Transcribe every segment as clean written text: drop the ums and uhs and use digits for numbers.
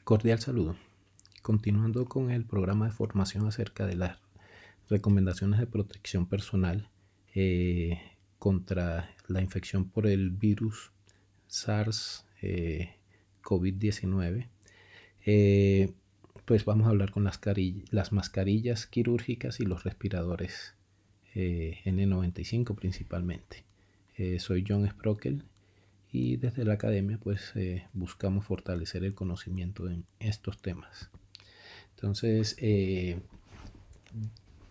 Cordial saludo. Continuando con el programa de formación acerca de las recomendaciones de protección personal contra la infección por el virus SARS COVID-19, pues vamos a hablar con las mascarillas quirúrgicas y los respiradores N95 principalmente. Soy John Sprockel y desde la academia pues buscamos fortalecer el conocimiento en estos temas. Entonces,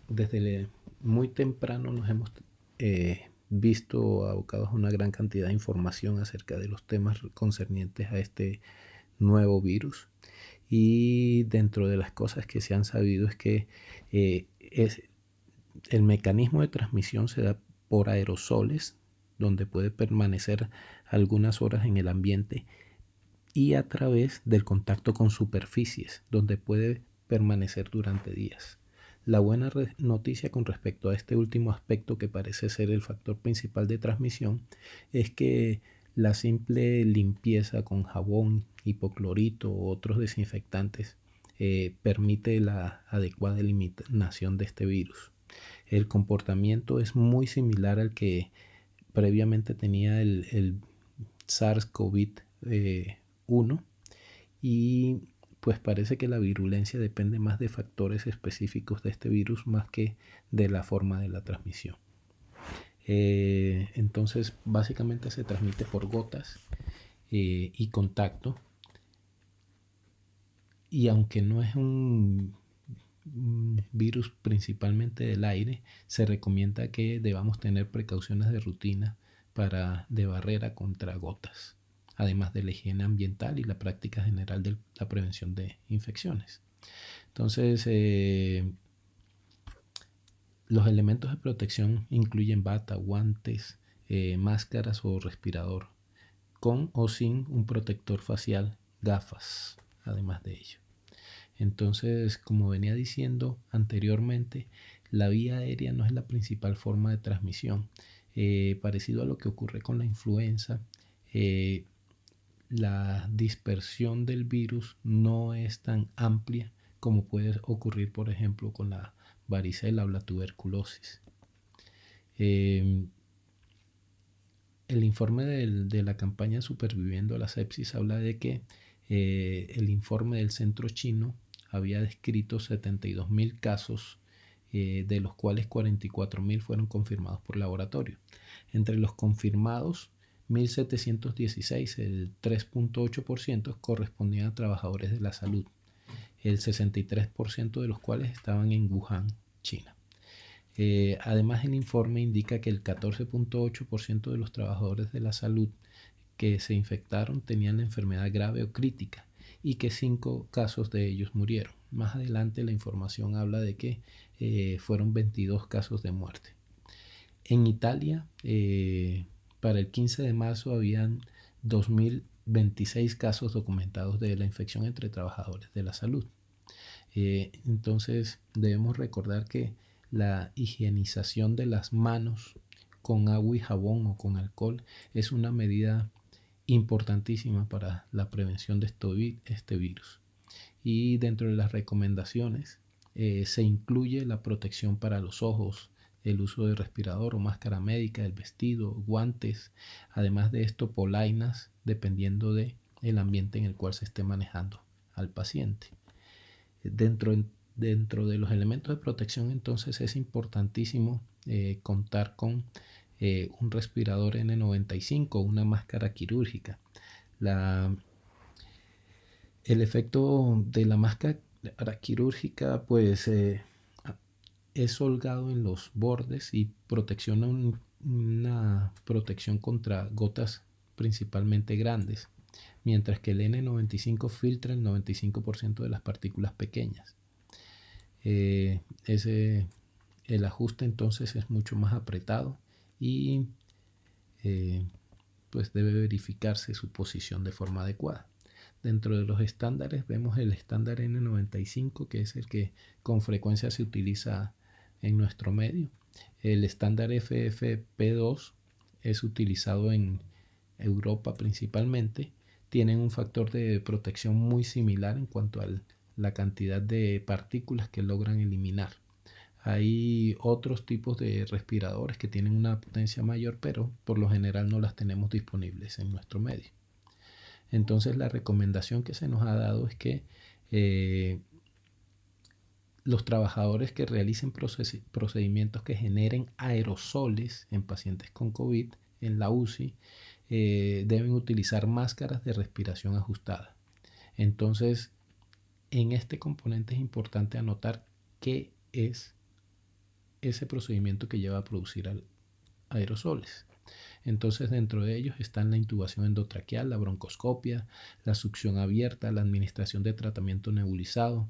desde muy temprano nos hemos visto abocados a una gran cantidad de información acerca de los temas concernientes a este nuevo virus. Y dentro de las cosas que se han sabido es que el mecanismo de transmisión se da por aerosoles, donde puede permanecer algunas horas en el ambiente, y a través del contacto con superficies, donde puede permanecer durante días. La buena noticia con respecto a este último aspecto, que parece ser el factor principal de transmisión, es que la simple limpieza con jabón, hipoclorito u otros desinfectantes permite la adecuada eliminación de este virus. El comportamiento es muy similar al que previamente tenía el SARS-CoV-1 y pues parece que la virulencia depende más de factores específicos de este virus más que de la forma de la transmisión. Entonces básicamente se transmite por gotas y contacto, y aunque no es un virus principalmente del aire, se recomienda que debamos tener precauciones de rutina de barrera contra gotas, además de la higiene ambiental y la práctica general de la prevención de infecciones. Entonces, los elementos de protección incluyen bata, guantes, máscaras o respirador, con o sin un protector facial, gafas, además de ello. Entonces, como venía diciendo anteriormente, la vía aérea no es la principal forma de transmisión. Parecido a lo que ocurre con la influenza, la dispersión del virus no es tan amplia como puede ocurrir, por ejemplo, con la varicela o la tuberculosis. El informe de la campaña Superviviendo a la Sepsis habla de que el informe del centro chino había descrito 72.000 casos, de los cuales 44.000 fueron confirmados por laboratorio. Entre los confirmados, 1.716, el 3.8%, correspondían a trabajadores de la salud, el 63% de los cuales estaban en Wuhan, China. Además, el informe indica que el 14.8% de los trabajadores de la salud que se infectaron tenían la enfermedad grave o crítica y que 5 casos de ellos murieron. Más adelante la información habla de que fueron 22 casos de muerte. En Italia, para el 15 de marzo habían 2.026 casos documentados de la infección entre trabajadores de la salud. Entonces debemos recordar que la higienización de las manos con agua y jabón o con alcohol es una medida importantísima para la prevención de este virus. Y dentro de las recomendaciones se incluye la protección para los ojos, el uso de respirador o máscara médica, el vestido, guantes, además de esto polainas, dependiendo del ambiente en el cual se esté manejando al paciente. Dentro de los elementos de protección, entonces, es importantísimo contar con un respirador N95, una máscara quirúrgica. El efecto de la máscara quirúrgica pues es holgado en los bordes y protecciona una protección contra gotas principalmente grandes, mientras que el N95 filtra el 95% de las partículas pequeñas. El ajuste entonces es mucho más apretado y pues debe verificarse su posición de forma adecuada. Dentro de los estándares vemos el estándar N95, que es el que con frecuencia se utiliza en nuestro medio. El estándar FFP2 es utilizado en Europa principalmente. tienen un factor de protección muy similar en cuanto a la cantidad de partículas que logran eliminar. Hay otros tipos de respiradores que tienen una potencia mayor, pero por lo general no las tenemos disponibles en nuestro medio. Entonces la recomendación que se nos ha dado es que los trabajadores que realicen procedimientos que generen aerosoles en pacientes con COVID en la UCI deben utilizar máscaras de respiración ajustada. Entonces, en este componente es importante anotar qué es ese procedimiento que lleva a producir aerosoles. Entonces, dentro de ellos están la intubación endotraqueal, la broncoscopia, la succión abierta, la administración de tratamiento nebulizado,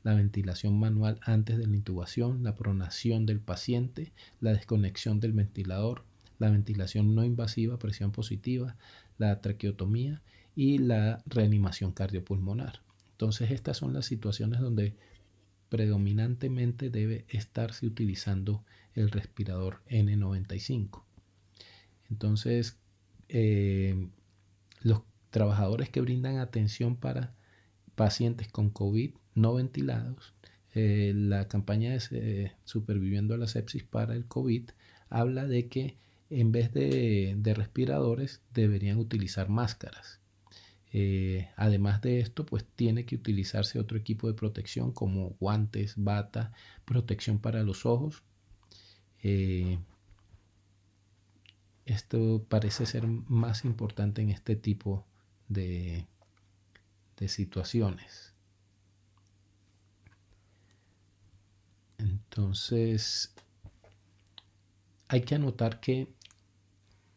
la ventilación manual antes de la intubación, la pronación del paciente, la desconexión del ventilador, la ventilación no invasiva, presión positiva, la traqueotomía y la reanimación cardiopulmonar. Entonces, estas son las situaciones donde predominantemente debe estarse utilizando el respirador N95. Entonces, los trabajadores que brindan atención para pacientes con COVID no ventilados, la campaña de Superviviendo a la Sepsis para el COVID habla de que en vez de respiradores deberían utilizar máscaras. Además de esto, pues tiene que utilizarse otro equipo de protección como guantes, bata, protección para los ojos. Esto parece ser más importante en este tipo de situaciones. Entonces, hay que anotar que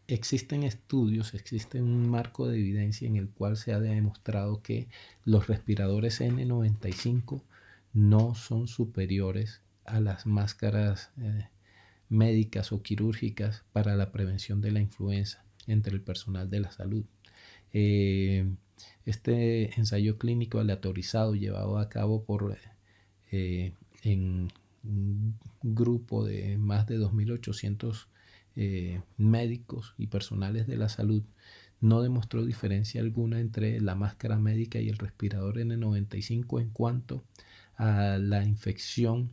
existen estudios, existe un marco de evidencia en el cual se ha demostrado que los respiradores N95 no son superiores a las máscaras médicas o quirúrgicas para la prevención de la influenza entre el personal de la salud. Este ensayo clínico aleatorizado llevado a cabo en un grupo de más de 2.800 médicos y personales de la salud no demostró diferencia alguna entre la máscara médica y el respirador N95 en cuanto a la infección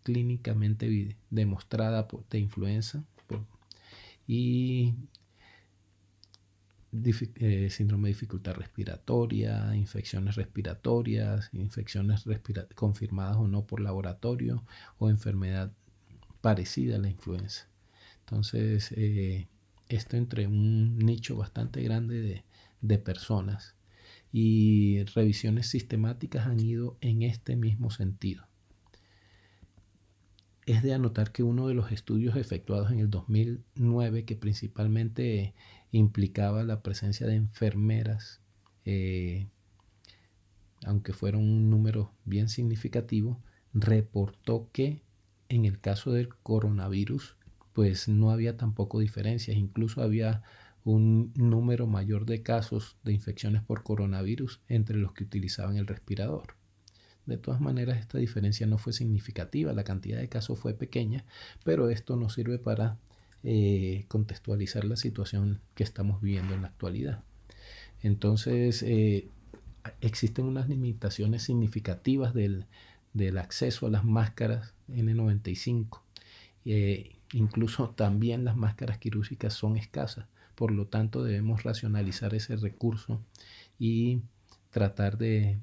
clínicamente demostrada de influenza y síndrome de dificultad respiratoria, infecciones respiratorias, infecciones confirmadas o no por laboratorio o enfermedad parecida a la influenza. Entonces, esto entre un nicho bastante grande de personas y revisiones sistemáticas han ido en este mismo sentido. Es de anotar que uno de los estudios efectuados en el 2009, que principalmente implicaba la presencia de enfermeras, aunque fuera un número bien significativo, reportó que en el caso del coronavirus, pues no había tampoco diferencias, incluso había un número mayor de casos de infecciones por coronavirus entre los que utilizaban el respirador. De todas maneras, esta diferencia no fue significativa, la cantidad de casos fue pequeña, pero esto nos sirve para contextualizar la situación que estamos viviendo en la actualidad. Entonces, existen unas limitaciones significativas del acceso a las máscaras N95. Incluso también las máscaras quirúrgicas son escasas, por lo tanto debemos racionalizar ese recurso y tratar de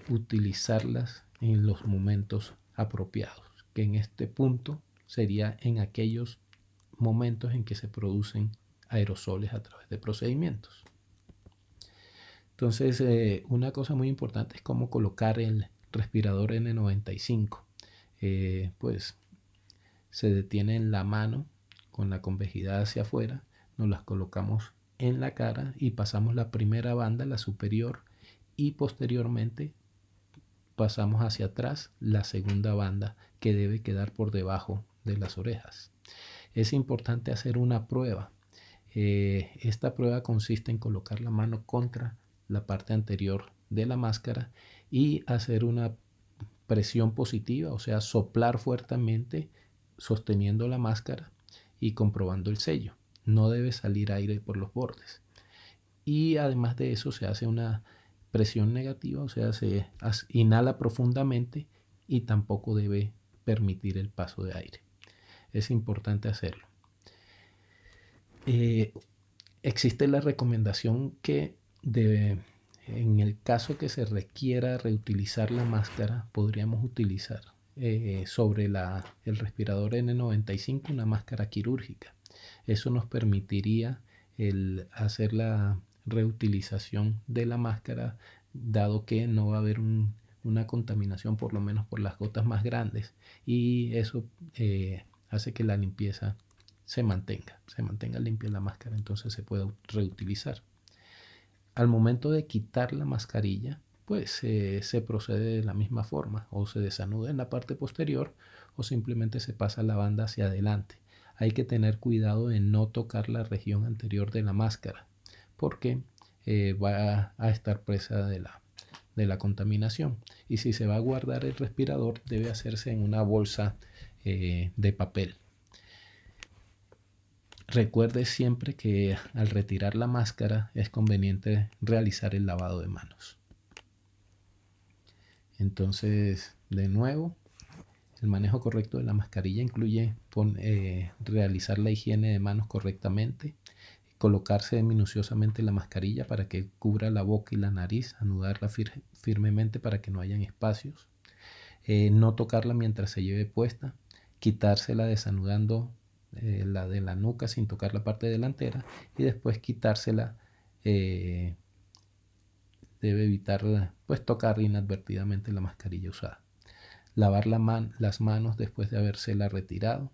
utilizarlas en los momentos apropiados, que en este punto sería en aquellos momentos en que se producen aerosoles a través de procedimientos. Entonces, una cosa muy importante es cómo colocar el respirador N95. Pues se detiene en la mano con la convejidad hacia afuera, nos las colocamos en la cara y pasamos la primera banda, la superior, y posteriormente pasamos hacia atrás la segunda banda que debe quedar por debajo de las orejas. Es importante hacer una prueba. Esta prueba consiste en colocar la mano contra la parte anterior de la máscara y hacer una presión positiva, o sea, soplar fuertemente sosteniendo la máscara y comprobando el sello. No debe salir aire por los bordes. y además de eso se hace una presión negativa, o sea, se inhala profundamente y tampoco debe permitir el paso de aire. Es importante hacerlo. Existe la recomendación que en el caso que se requiera reutilizar la máscara, podríamos utilizar sobre el respirador N95 una máscara quirúrgica. Eso nos permitiría hacer la reutilización de la máscara, dado que no va a haber una contaminación, por lo menos por las gotas más grandes, y eso hace que la limpieza se mantenga limpia la máscara, entonces se puede reutilizar. Al momento de quitar la mascarilla, pues se procede de la misma forma, o se desanuda en la parte posterior o simplemente se pasa la banda hacia adelante. Hay que tener cuidado de no tocar la región anterior de la máscara, porque va a estar presa de la contaminación. Y si se va a guardar el respirador, debe hacerse en una bolsa de papel. Recuerde siempre que al retirar la máscara es conveniente realizar el lavado de manos. Entonces, de nuevo, el manejo correcto de la mascarilla incluye realizar la higiene de manos correctamente, colocarse minuciosamente la mascarilla para que cubra la boca y la nariz, anudarla firmemente para que no hayan espacios, no tocarla mientras se lleve puesta, quitársela desanudando la de la nuca sin tocar la parte delantera y después quitársela. Debe evitar pues tocar inadvertidamente la mascarilla usada. Lavar las manos después de habérsela retirado.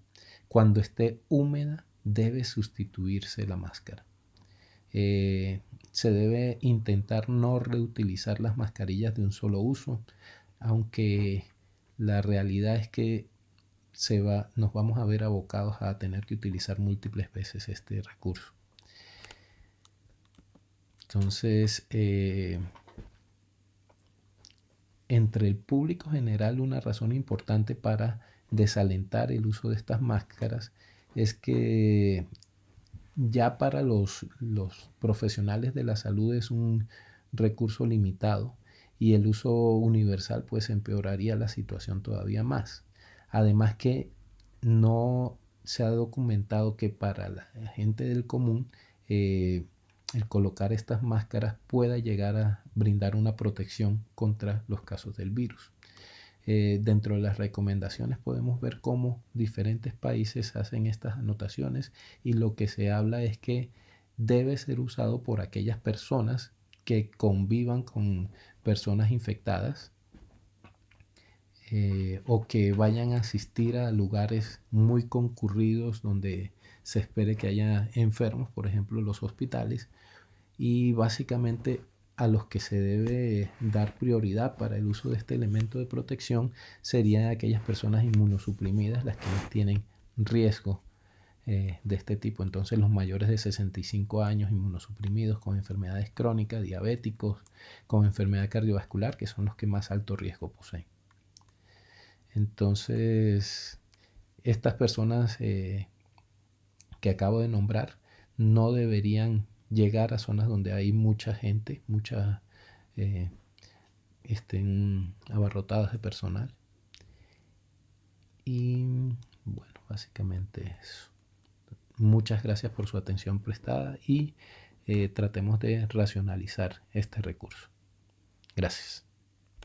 Cuando esté húmeda debe sustituirse la máscara. Se debe intentar no reutilizar las mascarillas de un solo uso, aunque la realidad es que nos vamos a ver abocados a tener que utilizar múltiples veces este recurso. Entonces, entre el público general, una razón importante para desalentar el uso de estas máscaras es que ya para los profesionales de la salud es un recurso limitado y el uso universal pues empeoraría la situación todavía más. Además que no se ha documentado que para la gente del común el colocar estas máscaras pueda llegar a brindar una protección contra los casos del virus. Dentro de las recomendaciones podemos ver cómo diferentes países hacen estas anotaciones y lo que se habla es que debe ser usado por aquellas personas que convivan con personas infectadas o que vayan a asistir a lugares muy concurridos donde se espere que haya enfermos, por ejemplo los hospitales, y básicamente a los que se debe dar prioridad para el uso de este elemento de protección serían aquellas personas inmunosuprimidas, las que no tienen riesgo de este tipo. Entonces los mayores de 65 años inmunosuprimidos con enfermedades crónicas, diabéticos, con enfermedad cardiovascular, que son los que más alto riesgo poseen. Entonces, estas personas que acabo de nombrar no deberían llegar a zonas donde hay mucha gente, estén abarrotadas de personal. Y bueno, básicamente eso. Muchas gracias por su atención prestada y tratemos de racionalizar este recurso. Gracias.